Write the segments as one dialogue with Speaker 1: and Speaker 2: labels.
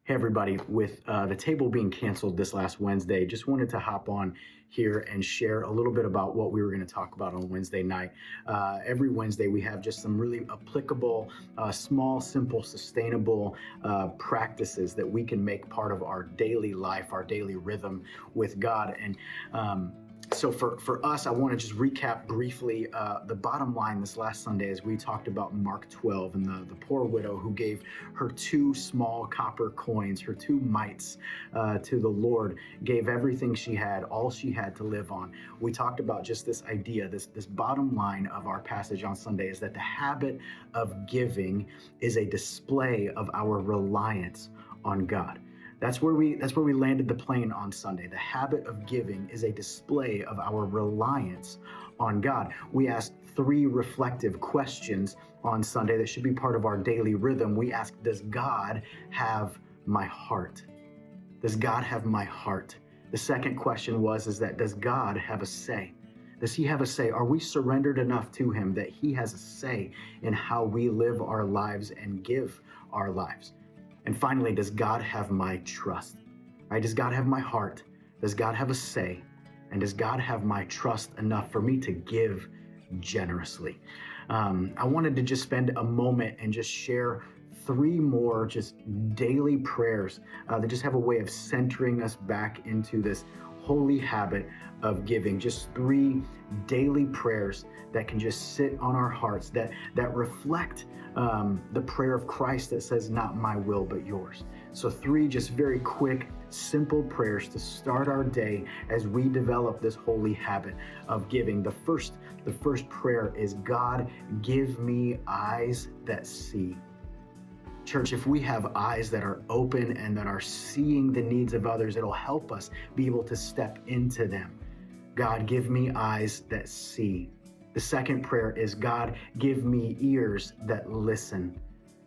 Speaker 1: Hey everybody, with the table being canceled this last Wednesday, just wanted to hop on here and share a little bit about what we were going to talk about on Wednesday night. Every Wednesday we have just some really applicable, small, simple, sustainable practices that we can make part of our daily life, our daily rhythm with God. And so for us, I want to just recap briefly the bottom line this last Sunday as we talked about Mark 12 and the poor widow who gave her two small copper coins, her two mites to the Lord, gave everything she had, all she had to live on. We talked about just this idea, this bottom line of our passage on Sunday is that the habit of giving is a display of our reliance on God. That's where we landed the plane on Sunday. The habit of giving is a display of our reliance on God. We asked three reflective questions on Sunday that should be part of our daily rhythm. We asked, does God have my heart? Does God have my heart? The second question is that does God have a say? Does he have a say? Are we surrendered enough to him that he has a say in how we live our lives and give our lives? And finally, does God have my trust? Right? Does God have my heart? Does God have a say? And does God have my trust enough for me to give generously? I wanted to just spend a moment and just share three more just daily prayers that just have a way of centering us back into this holy habit of giving. Just three daily prayers that can just sit on our hearts, that reflect the prayer of Christ that says, not my will, but yours. So three just very quick, simple prayers to start our day as we develop this holy habit of giving. The first prayer is, God, give me eyes that see. Church, if we have eyes that are open and that are seeing the needs of others, it'll help us be able to step into them. God, give me eyes that see. The second prayer is, God, give me ears that listen.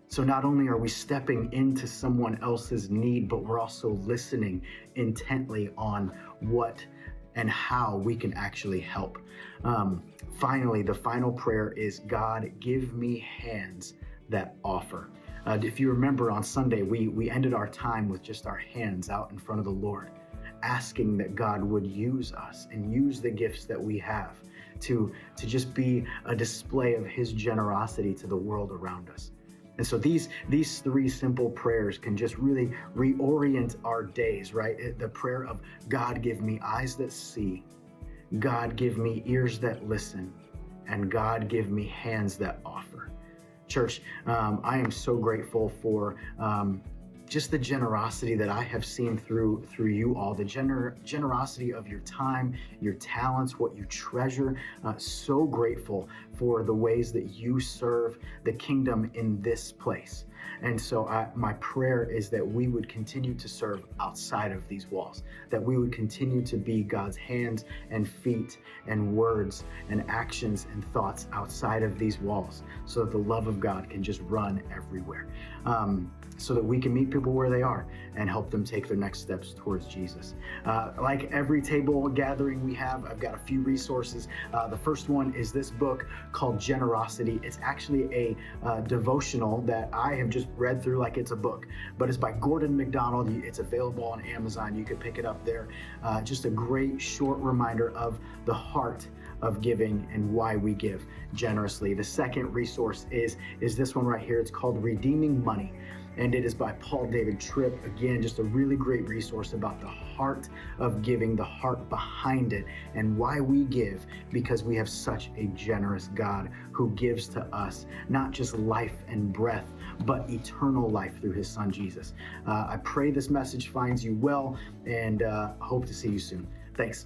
Speaker 1: So not only are we stepping into someone else's need, but we're also listening intently on what and how we can actually help. Finally, the final prayer is, God, give me hands that offer. If you remember on Sunday, we ended our time with just our hands out in front of the Lord, asking that God would use us and use the gifts that we have to just be a display of his generosity to the world around us. And so these three simple prayers can just really reorient our days, right? The prayer of, God, give me eyes that see, God, give me ears that listen, and God, give me hands that offer. Church, I am so grateful for just the generosity that I have seen through you all, the generosity of your time, your talents, what you treasure. So grateful for the ways that you serve the kingdom in this place. And so my prayer is that we would continue to serve outside of these walls, that we would continue to be God's hands and feet and words and actions and thoughts outside of these walls, so that the love of God can just run everywhere. So that we can meet people where they are and help them take their next steps towards Jesus. Like every table gathering we have, I've got a few resources. The first one is this book called Generosity. It's actually a devotional that I have just read through like it's a book, but it's by Gordon MacDonald. It's available on Amazon. You can pick it up there. Just a great short reminder of the heart of giving and why we give generously. The second resource is this one right here. It's called Redeeming Money, and it is by Paul David Tripp. Again, just a really great resource about the heart of giving, the heart behind it, and why we give, because we have such a generous God who gives to us not just life and breath, but eternal life through his son, Jesus. I pray this message finds you well, and hope to see you soon. Thanks.